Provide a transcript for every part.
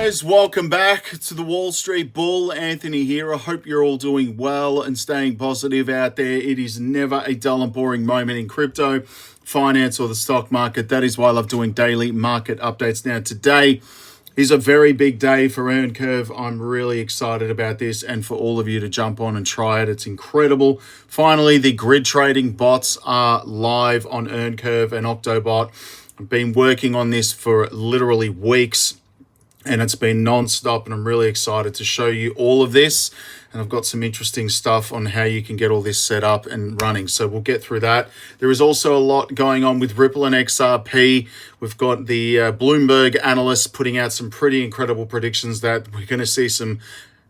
guys, welcome back to the Wall Street Bull. Anthony here. I hope you're all doing well and staying positive out there. It is never a dull and boring moment in crypto, finance, or the stock market. That is why I love doing daily market updates. Now, today is a very big day for EarnCurve. I'm really excited about this and for all of you to jump on and try it. It's incredible. Finally, the grid trading bots are live on EarnCurve and Octobot. I've been working on this for literally weeks, and it's been non-stop, and I'm really excited to show you all of this. And I've got some interesting stuff on how you can get all this set up and running. So we'll get through that. There is also a lot going on with Ripple and XRP. We've got the Bloomberg analysts putting out some pretty incredible predictions that we're going to see some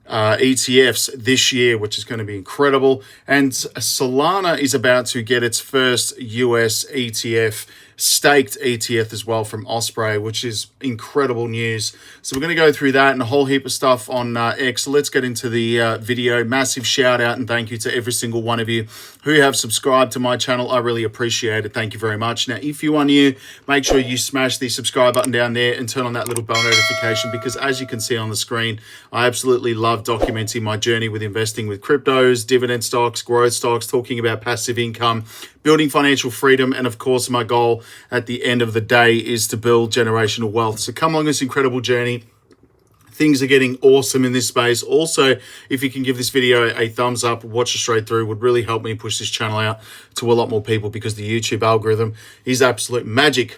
ETFs this year, which is going to be incredible. And Solana is about to get its first US ETF, staked ETF as well from Osprey, which is incredible news. So we're going to go through that and a whole heap of stuff on X. Let's get into the video. Massive shout out and thank you to every single one of you who have subscribed to my channel. I really appreciate it. Thank you very much. Now, if you are new, make sure you smash the subscribe button down there and turn on that little bell notification, because as you can see on the screen, I absolutely love documenting my journey with investing with cryptos, dividend stocks, growth stocks, talking about passive income, building financial freedom, and of course, my goal at the end of the day is to build generational wealth. So come along this incredible journey. Things are getting awesome in this space. Also, if you can give this video a thumbs up, watch it straight through, would really help me push this channel out to a lot more people, because the YouTube algorithm is absolute magic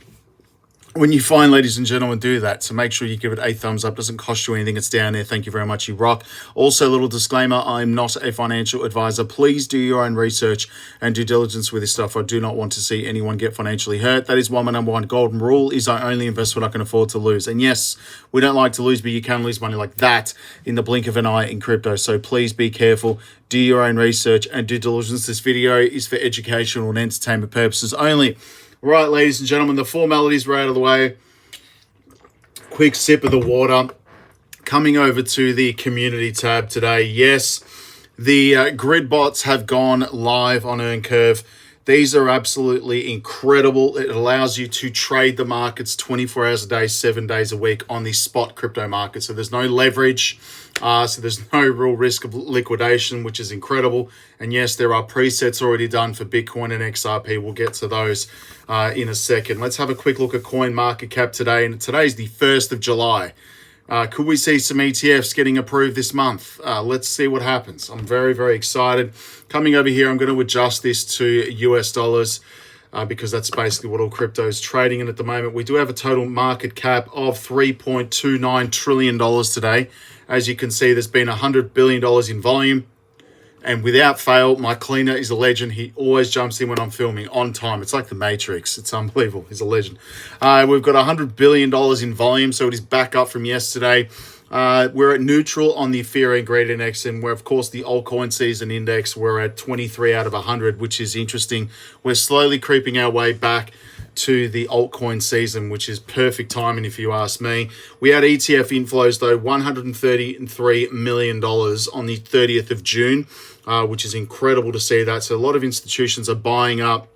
when you find, ladies and gentlemen, do that. So make sure you give it a thumbs up. Doesn't cost you anything. It's down there. Thank you very much. You rock. Also, a little disclaimer, I'm not a financial advisor. Please do your own research and due diligence with this stuff. I do not want to see anyone get financially hurt. That is why my number one golden rule is I only invest what I can afford to lose. And yes, we don't like to lose, but you can lose money like that in the blink of an eye in crypto. So please be careful. Do your own research and due diligence. This video is for educational and entertainment purposes only. Right, ladies and gentlemen, the formalities were out of the way. Quick sip of the water. Coming over to the community tab today. Yes, the grid bots have gone live on EarnCurve. These are absolutely incredible. It allows you to trade the markets 24 hours a day, 7 days a week on the spot crypto market. So there's no leverage. So there's no real risk of liquidation, which is incredible. And yes, there are presets already done for Bitcoin and XRP. We'll get to those in a second. Let's have a quick look at coin market cap today. And today's the 1st of July. Could we see some ETFs getting approved this month? Let's see what happens. I'm very, very excited. Coming over here, I'm going to adjust this to US dollars because that's basically what all crypto is trading in at the moment. We do have a total market cap of $3.29 trillion today. As you can see, there's been $100 billion in volume. And without fail, my cleaner is a legend. He always jumps in when I'm filming on time. It's like the Matrix. It's unbelievable. He's a legend. We've got $100 billion in volume, so it is back up from yesterday. We're at neutral on the Fear and Greed Index, and we're, of course, the altcoin season index. We're at 23 out of 100, which is interesting. We're slowly creeping our way back to the altcoin season, which is perfect timing if you ask me. We had ETF inflows, though, $133 million on the 30th of June, which is incredible to see that. So a lot of institutions are buying up,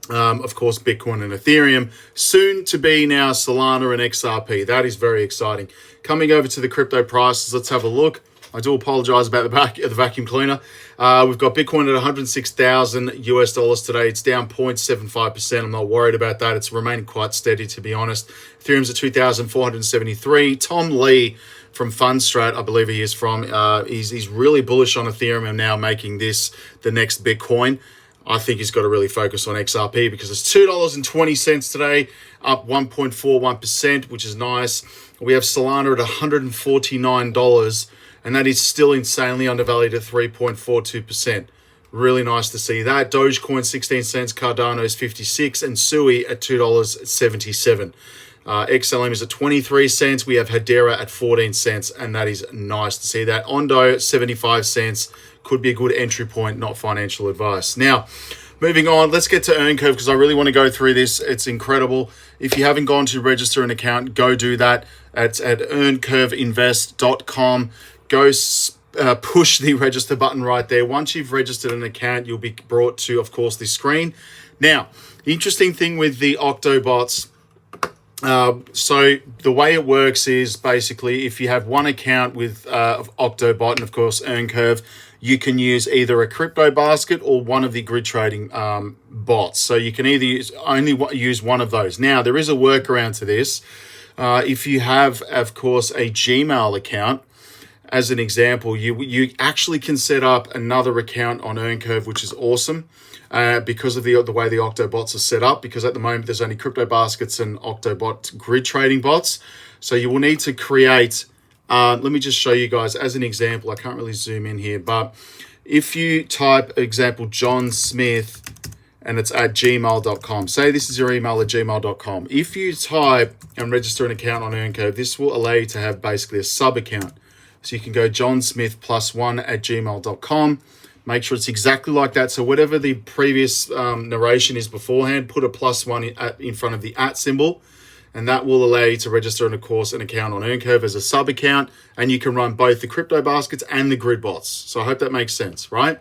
of course, Bitcoin and Ethereum, soon to be now Solana and XRP. That is very exciting. Coming over to the crypto prices, let's have a look. I do apologize about the vacuum cleaner. We've got Bitcoin at 106,000 US dollars today. It's down 0.75%. I'm not worried about that. It's remaining quite steady, to be honest. Ethereum's at 2,473. Tom Lee from Fundstrat, I believe he is from, he's really bullish on Ethereum and now making this the next Bitcoin. I think he's got to really focus on XRP because it's $2.20 today, up 1.41%, which is nice. We have Solana at $149, and that is still insanely undervalued at 3.42%. Really nice to see that. Dogecoin 16 cents, Cardano is 56, and Sui at $2.77. XLM is at 23 cents. We have Hedera at 14 cents, and that is nice to see that. Ondo at 75 cents. Could be a good entry point, not financial advice. Now, moving on, let's get to EarnCurve because I really want to go through this. It's incredible. If you haven't gone to register an account, go do that. It's at earncurveinvest.com. Go push the register button right there. Once you've registered an account, you'll be brought to, of course, this screen. Now, the interesting thing with the Octobots, So the way it works is basically if you have one account with Octobot and of course EarnCurve, you can use either a crypto basket or one of the grid trading bots. So you can either use one of those. Now there is a workaround to this. If you have, of course, a Gmail account, as an example, you actually can set up another account on EarnCurve, which is awesome. Because of the way the Octobots are set up, because at the moment there's only crypto baskets and Octobot grid trading bots. So you will need to create, let me just show you guys as an example. I can't really zoom in here, but if you type example John Smith and it's at gmail.com, say this is your email at gmail.com. If you type and register an account on EarnCurve, this will allow you to have basically a sub account. So you can go johnsmith+1 at gmail.com. Make sure it's exactly like that. So whatever the previous narration is beforehand, put a +1 in front of the @ symbol, and that will allow you to register, of course, an account on EarnCurve as a sub account, and you can run both the crypto baskets and the grid bots. So I hope that makes sense, right?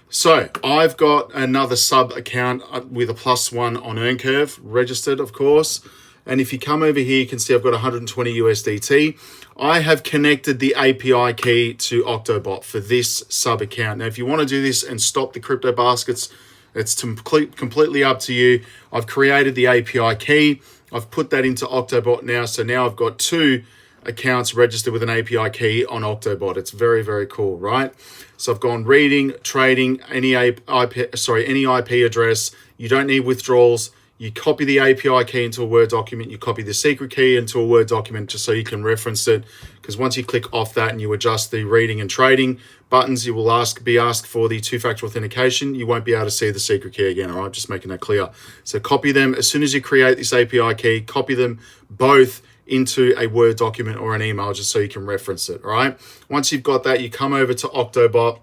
So I've got another sub account with a +1 on EarnCurve, registered, of course. And if you come over here, you can see I've got 120 USDT. I have connected the API key to Octobot for this sub account. Now, if you want to do this and stop the crypto baskets, it's completely up to you. I've created the API key. I've put that into Octobot now. So now I've got 2 accounts registered with an API key on Octobot. It's very, very cool, right? So I've gone reading, trading, any IP address. You don't need withdrawals. You copy the API key into a Word document. You copy the secret key into a Word document just so you can reference it. Because once you click off that and you adjust the reading and trading buttons, you will be asked for the 2-factor authentication. You won't be able to see the secret key again, all right? Just making that clear. So copy them. As soon as you create this API key, copy them both into a Word document or an email just so you can reference it, all right? Once you've got that, you come over to Octobot.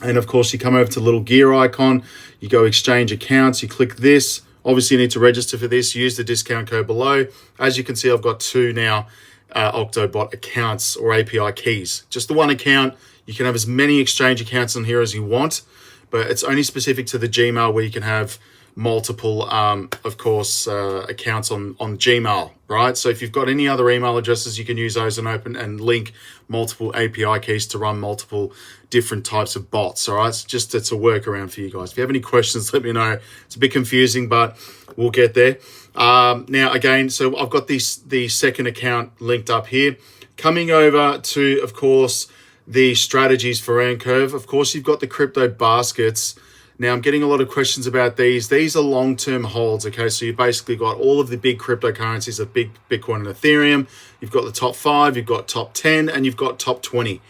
And of course, you come over to the little gear icon. You go exchange accounts. You click this. Obviously, you need to register for this. Use the discount code below. As you can see, I've got 2 now Octobot accounts or API keys. Just the one account. You can have as many exchange accounts on here as you want, but it's only specific to the Gmail where you can have multiple, of course, accounts on Gmail, right? So if you've got any other email addresses, you can use those and open and link multiple API keys to run multiple different types of bots, all right? It's a workaround for you guys. If you have any questions, let me know. It's a bit confusing, but we'll get there. Now, again, so I've got the second account linked up here. Coming over to, of course, the strategies for EarnCurve. Of course, you've got the crypto baskets. Now, I'm getting a lot of questions about these. These are long-term holds, okay? So you've basically got all of the big cryptocurrencies of Bitcoin and Ethereum. You've got the top 5, you've got top 10, and you've got top 20.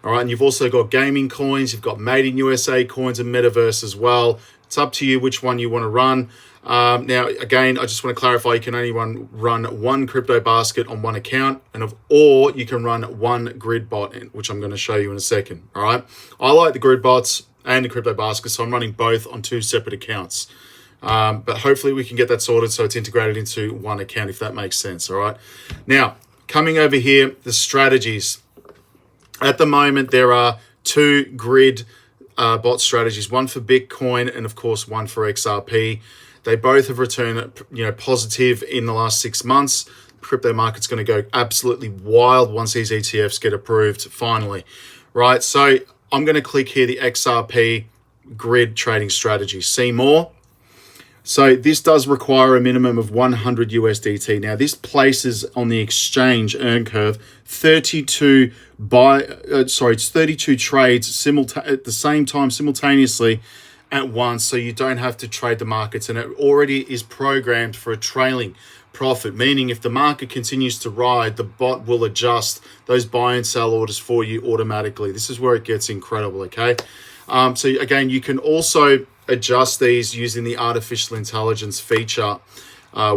All right, and you've also got gaming coins. You've got made in USA coins and metaverse as well. It's up to you which one you want to run. Now, again, I just want to clarify, you can only run one crypto basket on one account, or you can run one grid bot, which I'm going to show you in a second, all right? I like the grid bots and the crypto basket, so I'm running both on 2 separate accounts. But hopefully we can get that sorted so it's integrated into one account, if that makes sense, all right? Now, coming over here, the strategies. At the moment, there are 2 grid bot strategies, one for Bitcoin and, of course, one for XRP. They both have returned, positive in the last 6 months. Crypto market's going to go absolutely wild once these ETFs get approved finally, right? So I'm going to click here, the XRP grid trading strategy. See more? So this does require a minimum of 100 USDT. Now this places on the exchange EarnCurve 32 trades at the same time simultaneously at once, so you don't have to trade the markets, and it already is programmed for a trailing profit, meaning if the market continues to ride, the bot will adjust those buy and sell orders for you automatically. This is where it gets incredible, okay? So again, you can also adjust these using the artificial intelligence feature,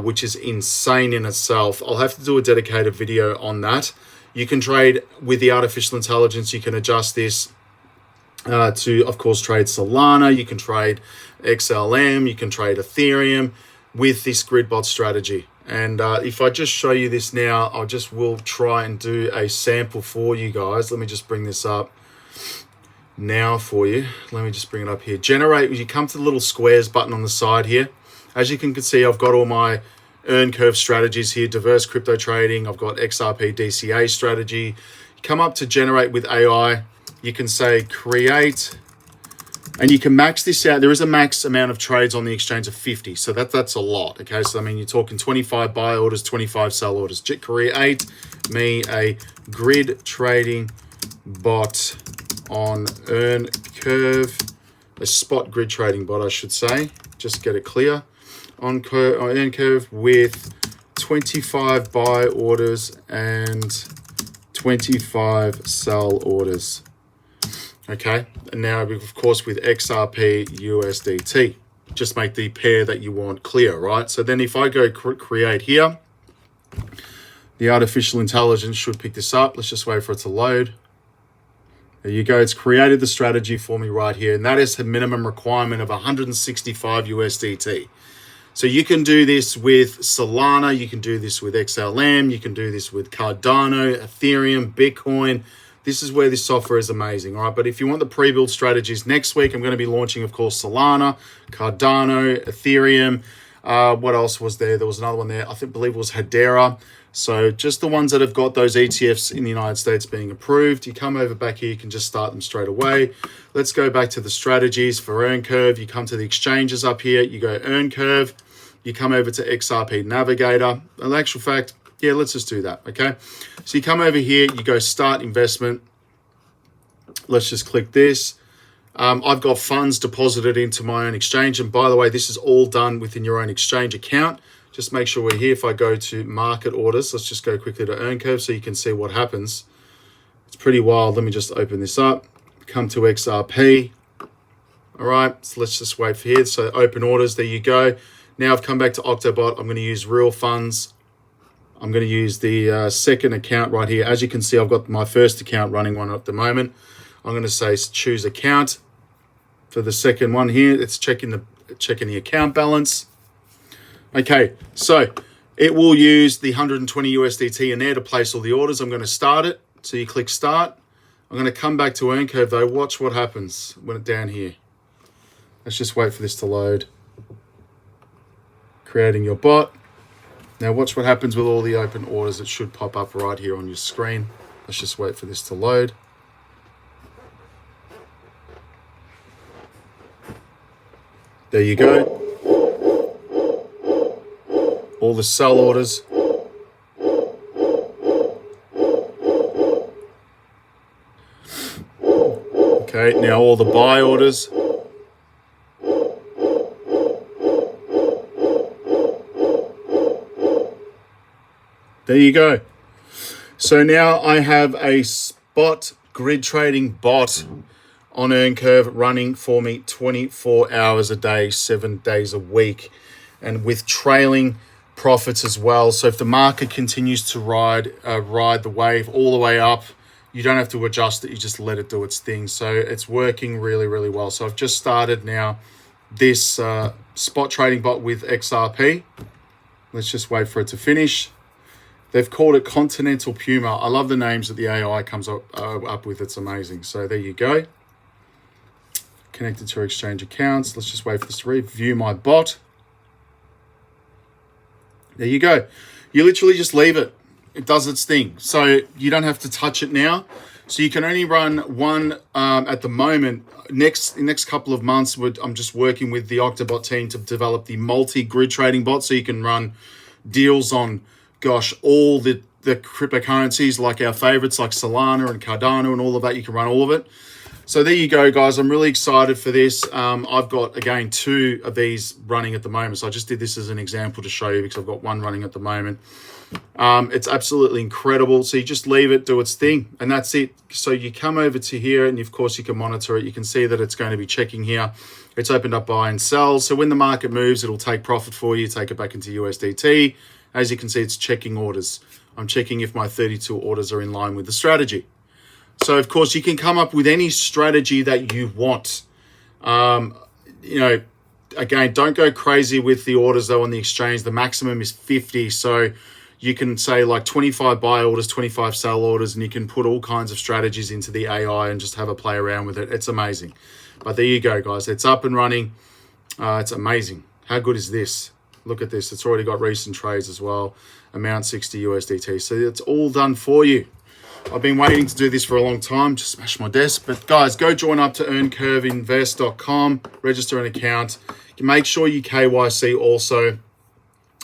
which is insane in itself. I'll have to do a dedicated video on that. You can trade with the artificial intelligence. You can adjust this to, of course, trade Solana. You can trade XLM. You can trade Ethereum with this grid bot strategy. And if I just show you this now, will try and do a sample for you guys. Let me just bring this up now for you. Let me just bring it up here. Generate, you come to the little squares button on the side here. As you can see, I've got all my earn curve strategies here, diverse crypto trading. I've got XRP DCA strategy. Come up to generate with AI. You can say create, and you can max this out. There is a max amount of trades on the exchange of 50. So that's a lot. Okay. So, I mean, you're talking 25 buy orders, 25 sell orders. Create me a grid trading bot on earn curve, a spot grid trading bot, I should say. Just get it clear. On earn curve with 25 buy orders and 25 sell orders. Okay, and now of course with XRP USDT, just make the pair that you want clear, right? So then if I go create here, the artificial intelligence should pick this up. Let's just wait for it to load. There you go. It's created the strategy for me right here, and that is a minimum requirement of 165 USDT. So you can do this with Solana, you can do this with XLM, you can do this with Cardano, Ethereum, Bitcoin. This is where this software is amazing, all right? But if you want the pre-built strategies, next week I'm going to be launching, of course, Solana, Cardano, Ethereum. What else was there? There was another one there. Believe it was Hedera. So just the ones that have got those ETFs in the United States being approved. You come over back here, you can just start them straight away. Let's go back to the strategies for Earn Curve. You come to the exchanges up here. You go Earn Curve. You come over to XRP Navigator. In actual fact, yeah, let's just do that, okay? So you come over here, you go Start Investment. Let's just click this. I've got funds deposited into my own exchange. And by the way, this is all done within your own exchange account. Just make sure we're here. If I go to Market Orders, let's just go quickly to Earn Curve so you can see what happens. It's pretty wild. Let me just open this up. Come to XRP. All right, so let's just wait for here. So open orders, there you go. Now I've come back to Octobot. I'm going to use real funds. I'm going to use the second account right here. As you can see, I've got my first account running one at the moment. I'm going to say choose account. For the second one here, it's checking the account balance. Okay, so it will use the 120 USDT in there to place all the orders. I'm going to start it. So you click start. I'm going to come back to Earn Curve though. Watch what happens when it's down here. Let's just wait for this to load. Creating your bot. Now watch what happens with all the open orders. It should pop up right here on your screen. Let's just wait for this to load. There you go. All the sell orders. Okay, now all the buy orders. There you go. So now I have a spot grid trading bot on Earn Curve running for me 24 hours a day, 7 days a week, and with trailing profits as well. So if the market continues to ride the wave all the way up, you don't have to adjust it. You just let it do its thing. So it's working really, really well. So I've just started now this spot trading bot with XRP. Let's just wait for it to finish. They've called it Continental Puma. I love the names that the AI comes up with. It's amazing. So there you go. Connected to our exchange accounts. Let's just wait for this to review my bot. There you go. You literally just leave it. It does its thing. So you don't have to touch it now. So you can only run one at the moment. Next couple of months, I'm just working with the Octobot team to develop the multi-grid trading bot. So you can run deals on, gosh, all the cryptocurrencies, like our favorites like Solana and Cardano and all of that. You can run all of it. So there you go, guys. I'm really excited for this. I've got, again, 2 of these running at the moment. So I just did this as an example to show you because I've got one running at the moment. It's absolutely incredible. So you just leave it, do its thing, and that's it. So you come over to here, and of course you can monitor it. You can see that it's going to be checking here. It's opened up buy and sell. So when the market moves, it'll take profit for you, take it back into USDT. As you can see, it's checking orders. I'm checking if my 32 orders are in line with the strategy. So, of course, you can come up with any strategy that you want. Again, don't go crazy with the orders, though, on the exchange. The maximum is 50. So you can say like 25 buy orders, 25 sell orders, and you can put all kinds of strategies into the AI and just have a play around with it. It's amazing. But there you go, guys. It's up and running. It's amazing. How good is this? look at this. It's already got recent trades as well. Amount 60 USDT. So it's all done for you. I've been waiting to do this for a long time. Just smashed my desk. But guys, go join up to earncurveinvest.com. Register an account. Make sure you KYC also.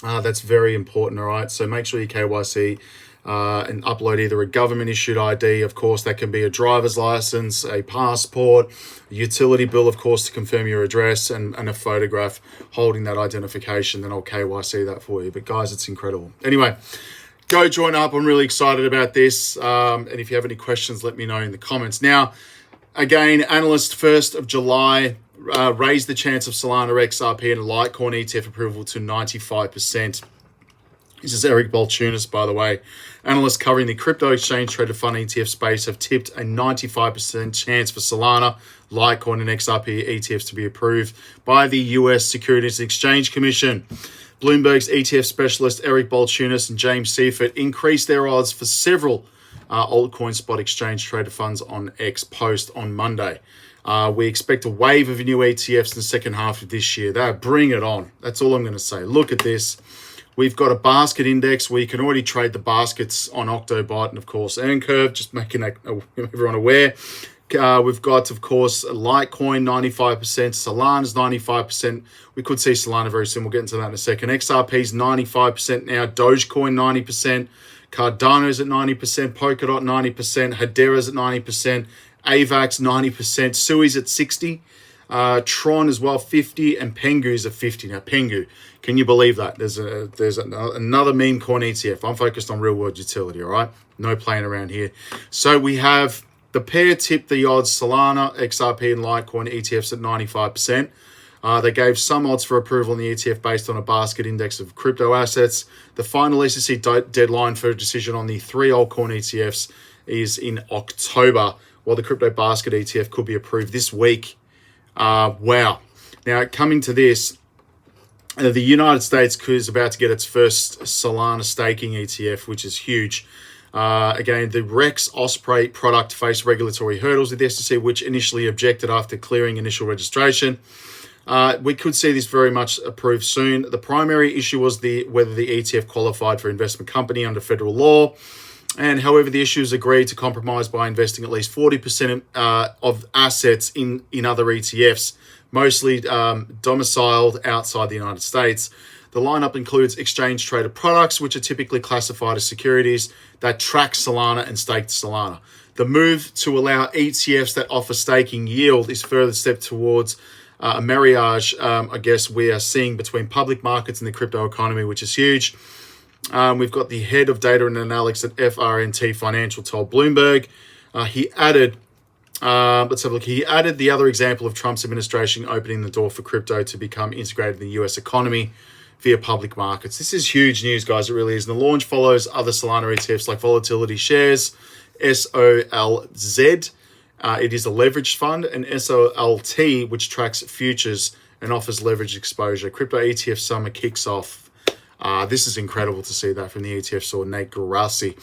That's very important, all right? So make sure you KYC and upload either a government-issued ID, of course, that can be a driver's license, a passport, a utility bill, of course, to confirm your address, and a photograph holding that identification. Then I'll KYC that for you. But guys, it's incredible. Anyway, go join up. I'm really excited about this. And if you have any questions, let me know in the comments. Now, again, analyst 1st of July raised the chance of Solana, XRP, and Litecoin ETF approval to 95%. This is Eric Balchunas, by the way. Analysts covering the crypto exchange traded fund ETF space have tipped a 95% chance for Solana, Litecoin, and XRP ETFs to be approved by the US Securities and Exchange Commission. Bloomberg's ETF specialist Eric Balchunas and James Seifert increased their odds for several altcoin spot exchange traded funds on X post on Monday. We expect a wave of new ETFs in the second half of this year. Bring it on. That's all I'm going to say. Look at this. We've got a basket index where you can already trade the baskets on Octobot and, of course, EarnCurve, just making everyone aware. We've got, of course, Litecoin 95%, Solana's 95%. We could see Solana very soon. We'll get into that in a second. XRP's 95% now. Dogecoin 90%. Cardano's at 90%. Polkadot 90%. Hedera's at 90%. AVAX 90%. Sui's at 60%. Tron as well 50%. And Pengu's at 50%. Now, Pengu, can you believe that? There's another meme coin ETF. I'm focused on real world utility, all right? No playing around here. So we have the pair tipped the odds, Solana, XRP, and Litecoin ETFs at 95%. They gave some odds for approval in the ETF based on a basket index of crypto assets. The final SEC deadline for a decision on the 3 altcoin ETFs is in October, while the crypto basket ETF could be approved this week. Wow. Now, coming to this, the United States is about to get its first Solana staking ETF, which is huge. Again, the Rex Osprey product faced regulatory hurdles with the SEC, which initially objected after clearing initial registration. We could see this very much approved soon. The primary issue was whether the ETF qualified for investment company under federal law. And however, the issues agreed to compromise by investing at least 40% of assets in other ETFs, mostly domiciled outside the United States. The lineup includes exchange-traded products, which are typically classified as securities that track Solana and stake Solana. The move to allow ETFs that offer staking yield is further step towards a marriage, I guess, we are seeing between public markets and the crypto economy, which is huge. We've got the head of data and analytics at FRNT Financial told Bloomberg. He added, let's have a look. He added the other example of Trump's administration opening the door for crypto to become integrated in the US economy via public markets. This is huge news, guys. It really is. And the launch follows other Solana ETFs like Volatility Shares, SOLZ. It is a leveraged fund, and SOLT, which tracks futures and offers leveraged exposure. Crypto ETF Summer kicks off. This is incredible to see that from the ETF saw Nate Garassi.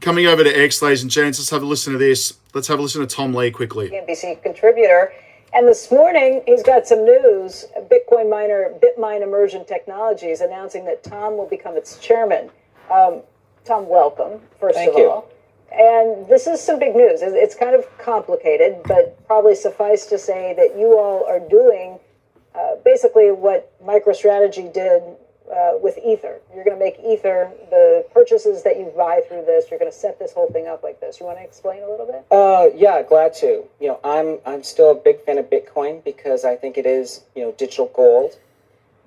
Coming over to X, ladies and gents, let's have a listen to this. Let's have a listen to Tom Lee quickly. NBC contributor. And this morning, he's got some news. Bitcoin miner Bitmine Immersion Technologies announcing that Tom will become its chairman. Tom, welcome, first of all. And this is some big news. It's kind of complicated, but probably suffice to say that you all are doing basically what MicroStrategy did with Ether. You're going to make Ether, the purchases that you buy through this, you're going to set this whole thing up like this. You want to explain a little bit? Yeah, glad to. You know, I'm still a big fan of Bitcoin because I think it is, digital gold.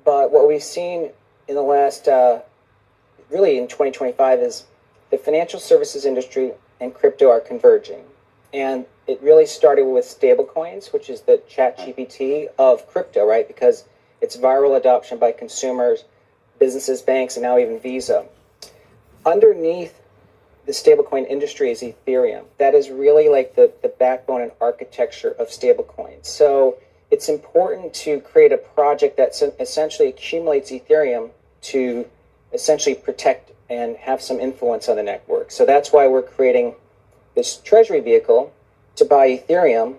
But what we've seen in the last, really in 2025 is the financial services industry and crypto are converging. And it really started with stablecoins, which is the ChatGPT of crypto, right? Because it's viral adoption by consumers, businesses, banks, and now even Visa. Underneath the stablecoin industry is Ethereum. That is really like the backbone and architecture of stablecoins. So it's important to create a project that essentially accumulates Ethereum to essentially protect and have some influence on the network. So that's why we're creating this treasury vehicle to buy Ethereum.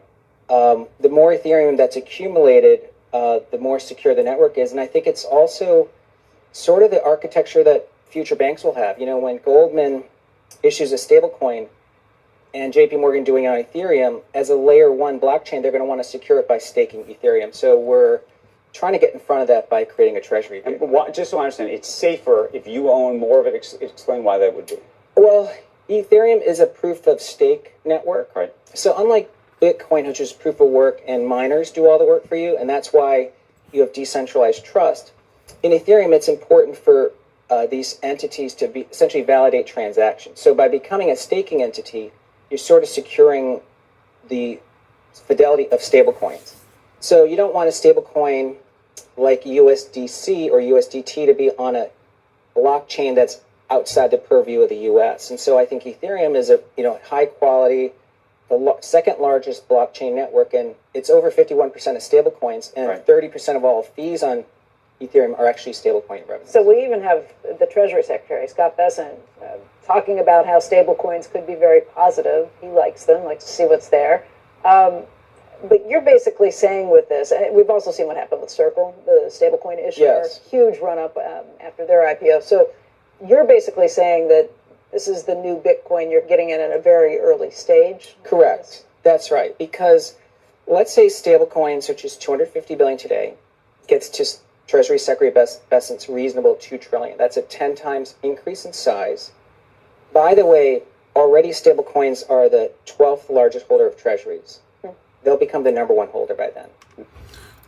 The more Ethereum that's accumulated, the more secure the network is. And I think it's also sort of the architecture that future banks will have. When Goldman issues a stablecoin and JP Morgan doing it on Ethereum, as a layer 1 blockchain, they're going to want to secure it by staking Ethereum. So we're trying to get in front of that by creating a treasury vehicle. Just so I understand, it's safer if you own more of it. Explain why that would be. Well, Ethereum is a proof of stake network. Right. So unlike Bitcoin, which is proof of work and miners do all the work for you, and that's why you have decentralized trust. In Ethereum, it's important for these entities to essentially validate transactions. So by becoming a staking entity, you're sort of securing the fidelity of stablecoins. So you don't want a stablecoin like USDC or USDT to be on a blockchain that's outside the purview of the U.S. And so I think Ethereum is a high quality, the second largest blockchain network, and it's over 51% of stablecoins, and right. 30% of all fees on Ethereum are actually stablecoin revenue. So we even have the Treasury Secretary, Scott Bessent, talking about how stablecoins could be very positive. He likes them, likes to see what's there. But you're basically saying with this, and we've also seen what happened with Circle, the stablecoin issuer, yes. Huge run-up after their IPO. So you're basically saying that this is the new Bitcoin, you're getting in at a very early stage? Correct. That's right. Because let's say stablecoins, which is $250 billion today, gets to Treasury Secretary Bessent's reasonable $2 trillion. That's a 10 times increase in size. By the way, already stablecoins are the 12th largest holder of treasuries. They'll become the number 1 holder by then.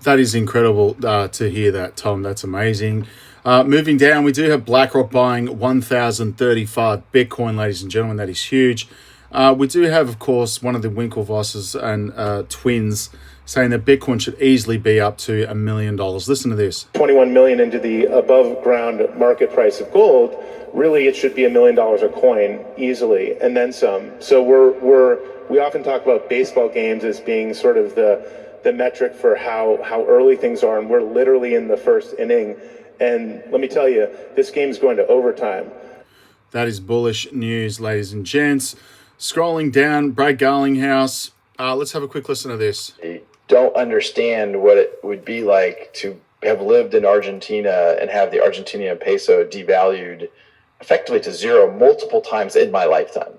That is incredible to hear that, Tom. That's amazing. Moving down, we do have BlackRock buying 1,035 Bitcoin, ladies and gentlemen. That is huge. We do have, of course, one of the Winklevosses and twins saying that Bitcoin should easily be up to $1 million. Listen to this. 21 million into the above ground market price of gold. Really, it should be $1 million a coin easily, and then some. So we often talk about baseball games as being sort of the metric for how early things are, and we're literally in the first inning. And let me tell you, this game's going to overtime. That is bullish news, ladies and gents. Scrolling down, Brad Garlinghouse. Let's have a quick listen to this. I don't understand what it would be like to have lived in Argentina and have the Argentinian peso devalued effectively to zero multiple times in my lifetime.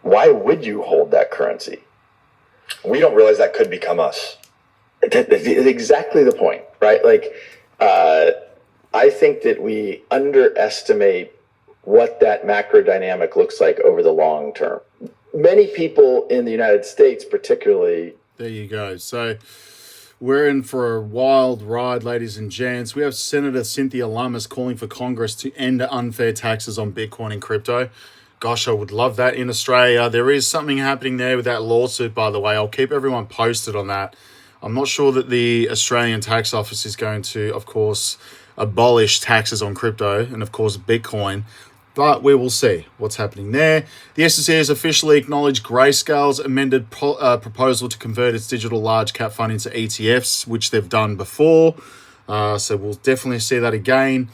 Why would you hold that currency? We don't realize that could become us. That's exactly the point, right? I think that we underestimate what that macro dynamic looks like over the long term. Many people in the United States, particularly. There you go. So we're in for a wild ride, ladies and gents. We have Senator Cynthia Lummis calling for Congress to end unfair taxes on Bitcoin and crypto. Gosh, I would love that in Australia. There is something happening there with that lawsuit, by the way. I'll keep everyone posted on that. I'm not sure that the Australian Tax Office is going to, of course, abolish taxes on crypto and, of course, Bitcoin. But we will see what's happening there. The SEC has officially acknowledged Grayscale's amended proposal to convert its digital large cap fund into ETFs, which they've done before. So we'll definitely see that again.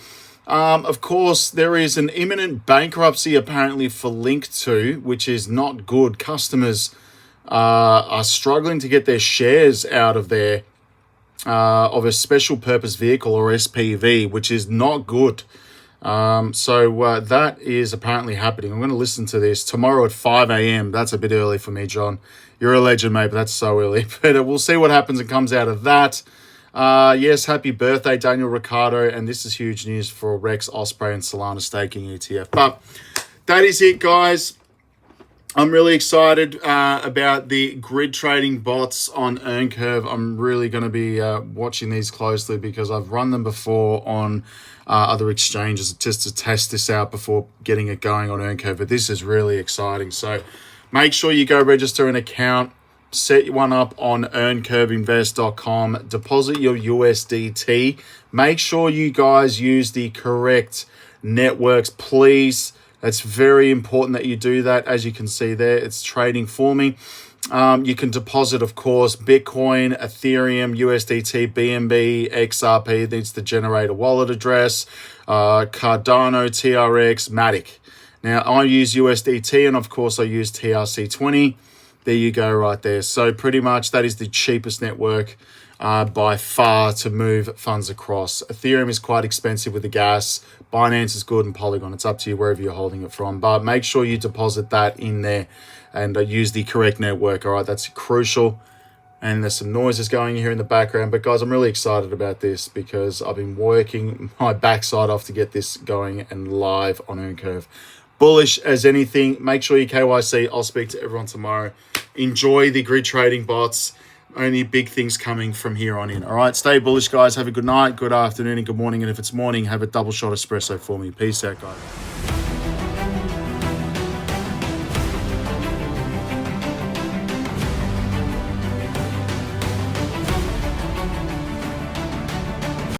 Of course, there is an imminent bankruptcy apparently for Link2, which is not good. Customers are struggling to get their shares out of their of a special purpose vehicle or SPV, which is not good. So that is apparently happening. I'm going to listen to this tomorrow at 5 a.m. That's a bit early for me, John. You're a legend, mate, but that's so early. But we'll see what happens and comes out of that. Yes, happy birthday, Daniel Ricciardo. And this is huge news for Rex, Osprey, and Solana staking ETF. But that is it, guys. I'm really excited about the grid trading bots on EarnCurve. I'm really going to be watching these closely because I've run them before on other exchanges just to test this out before getting it going on EarnCurve. But this is really exciting. So make sure you go register an account, set one up on earncurveinvest.com, deposit your USDT. Make sure you guys use the correct networks, please. It's very important that you do that. As you can see there, it's trading for me. You can deposit, of course, Bitcoin, Ethereum, USDT, BNB, XRP. Needs to generate a wallet address. Cardano, TRX, Matic. Now, I use USDT, and of course, I use TRC20. There you go right there. So pretty much that is the cheapest network by far to move funds across. Ethereum is quite expensive with the gas. Binance is good, and Polygon, it's up to you wherever you're holding it from. But make sure you deposit that in there and use the correct network. All right, that's crucial. And there's some noises going here in the background. But guys, I'm really excited about this because I've been working my backside off to get this going and live on EarnCurve. Bullish as anything. Make sure you KYC. I'll speak to everyone tomorrow. Enjoy the grid trading bots. Only big things coming from here on in. All right, stay bullish, guys. Have a good night, good afternoon, and good morning. And if it's morning, have a double shot espresso for me. Peace out, guys.